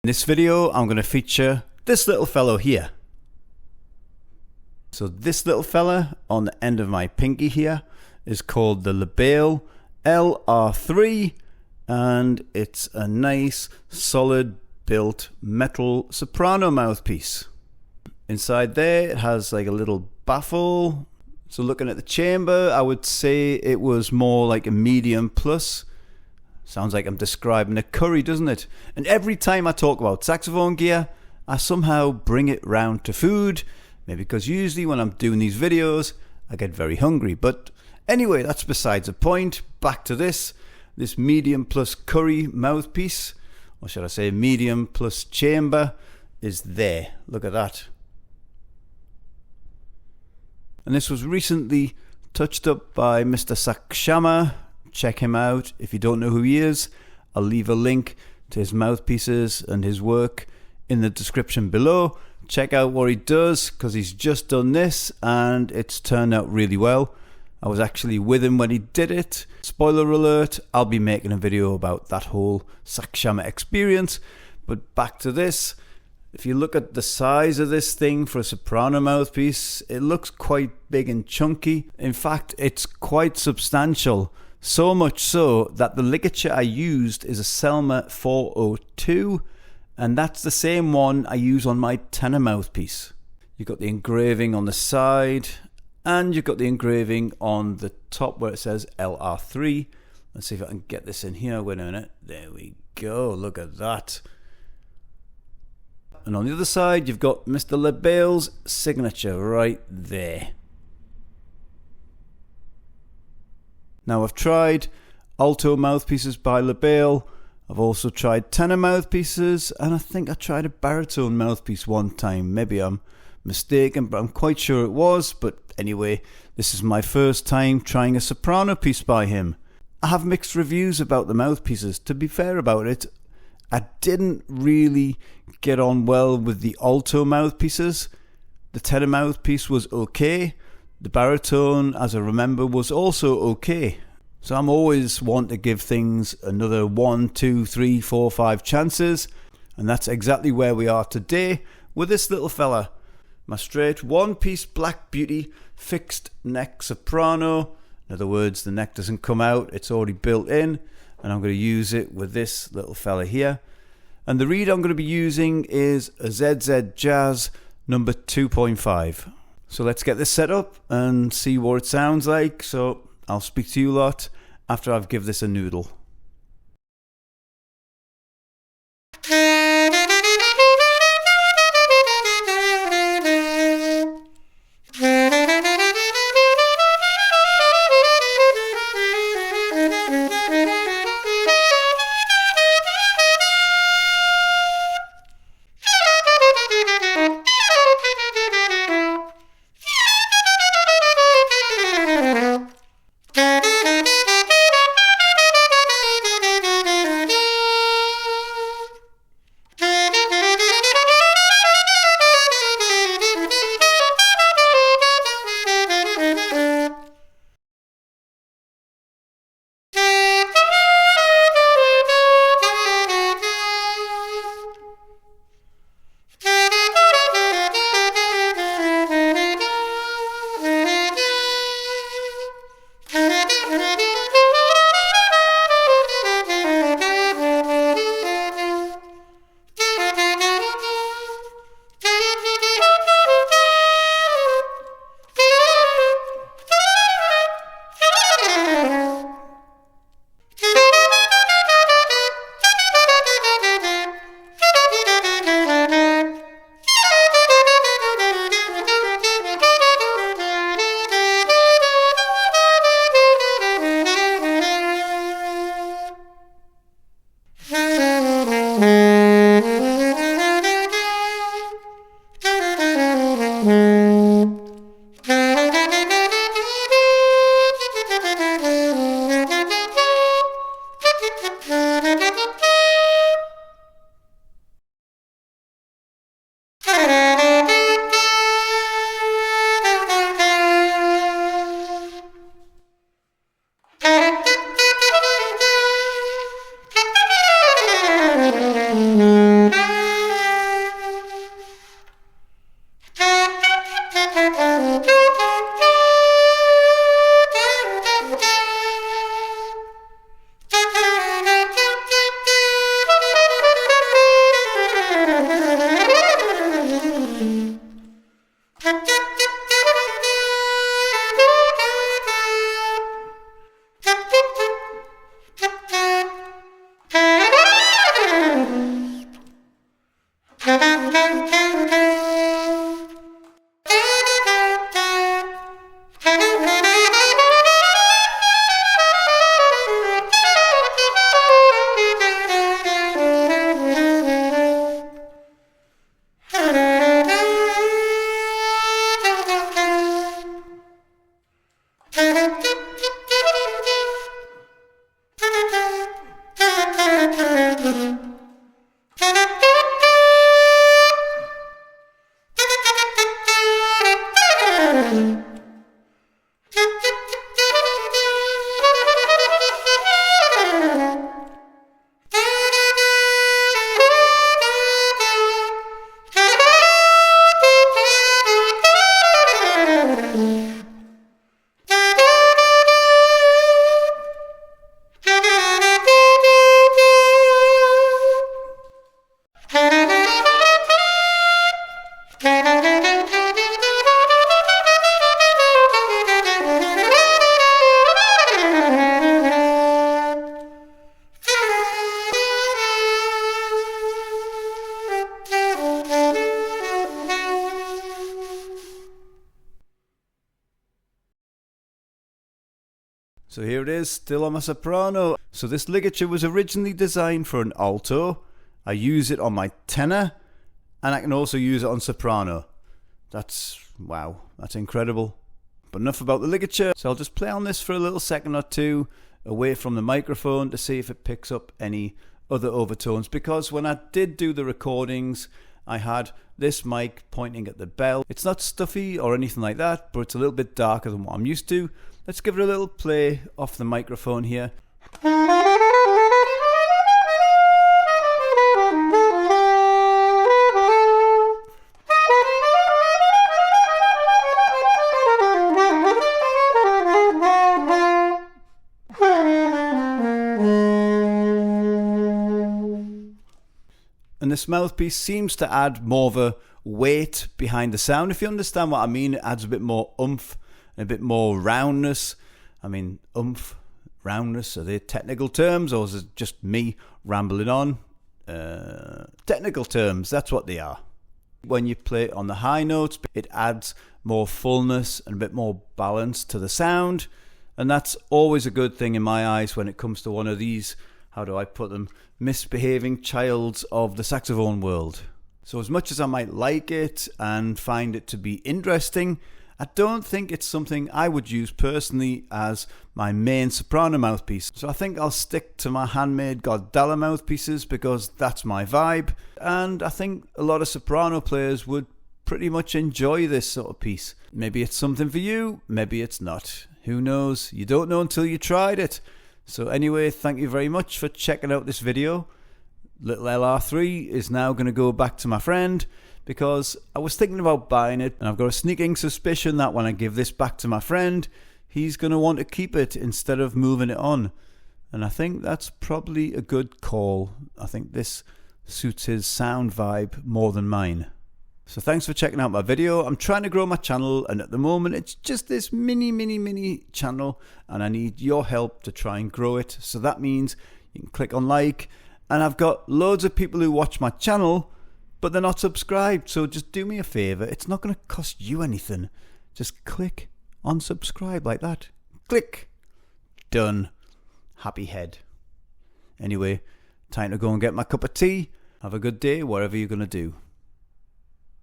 In this video, I'm going to feature this little fellow here. So this little fella on the end of my pinky here is called the Lebayle LR III, and it's a nice solid built metal soprano mouthpiece. Inside there it has like a little baffle. So looking at the chamber, I would say it was more like a medium plus. Sounds like I'm describing a curry, doesn't it? And every time I talk about saxophone gear, I somehow bring it round to food. Maybe because usually when I'm doing these videos, I get very hungry. But anyway, that's besides the point. Back to this medium plus curry mouthpiece, or should I say medium plus chamber, is there. Look at that. And this was recently touched up by Mr. Selmer. Check him out. If you don't know who he is, I'll leave a link to his mouthpieces and his work in the description below. Check out what he does, because he's just done this and it's turned out really well. I was actually with him when he did it. Spoiler alert, I'll be making a video about that whole Selmer experience. But back to this. If you look at the size of this thing for a soprano mouthpiece, it looks quite big and chunky. In fact, it's quite substantial. So much so that the ligature I used is a Selmer 402, and that's the same one I use on my tenor mouthpiece. You've got the engraving on the side, and you've got the engraving on the top where it says LR3. Let's see if I can get this in here. Wait a minute. There we go. Look at that. And on the other side, you've got Mr. Lebayle's signature right there. Now, I've tried alto mouthpieces by Lebayle. I've also tried tenor mouthpieces, and I think I tried a baritone mouthpiece one time. Maybe I'm mistaken, but I'm quite sure it was. But anyway, this is my first time trying a soprano piece by him. I have mixed reviews about the mouthpieces. To be fair about it, I didn't really get on well with the alto mouthpieces. The tenor mouthpiece was okay. The baritone, as I remember, was also okay. So I'm always want to give things another 1, 2, 3, 4, 5 chances. And that's exactly where we are today with this little fella. My straight one-piece Black Beauty fixed neck soprano. In other words, the neck doesn't come out, it's already built in. And I'm going to use it with this little fella here. And the reed I'm going to be using is a ZZ Jazz number 2.5. So let's get this set up and see what it sounds like. So I'll speak to you lot after I've give this a noodle. So here it is, still on my soprano. So this ligature was originally designed for an alto. I use it on my tenor, and I can also use it on soprano. Wow, that's incredible. But enough about the ligature. So I'll just play on this for a little second or two away from the microphone to see if it picks up any other overtones. Because when I did do the recordings, I had this mic pointing at the bell. It's not stuffy or anything like that, but it's a little bit darker than what I'm used to. Let's give it a little play off the microphone here. And this mouthpiece seems to add more of a weight behind the sound. If you understand what I mean, it adds a bit more oomph and a bit more roundness. I mean, oomph, roundness, are they technical terms, or is it just me rambling on? Technical terms, that's what they are. When you play it on the high notes, it adds more fullness and a bit more balance to the sound. And that's always a good thing in my eyes when it comes to one of these, how do I put them, misbehaving childs of the saxophone world. So as much as I might like it and find it to be interesting, I don't think it's something I would use personally as my main soprano mouthpiece. So I think I'll stick to my handmade Goddala mouthpieces because that's my vibe. And I think a lot of soprano players would pretty much enjoy this sort of piece. Maybe it's something for you, maybe it's not. Who knows? You don't know until you tried it. So anyway, thank you very much for checking out this video. Little LR3 is now going to go back to my friend because I was thinking about buying it, and I've got a sneaking suspicion that when I give this back to my friend, he's going to want to keep it instead of moving it on. And I think that's probably a good call. I think this suits his sound vibe more than mine. So thanks for checking out my video. I'm trying to grow my channel, and at the moment it's just this mini channel, and I need your help to try and grow it. So that means you can click on like, and I've got loads of people who watch my channel but they're not subscribed. So just do me a favor, it's not going to cost you anything. Just click on subscribe like that. Click. Done. Happy head. Anyway, time to go and get my cup of tea. Have a good day whatever you're going to do.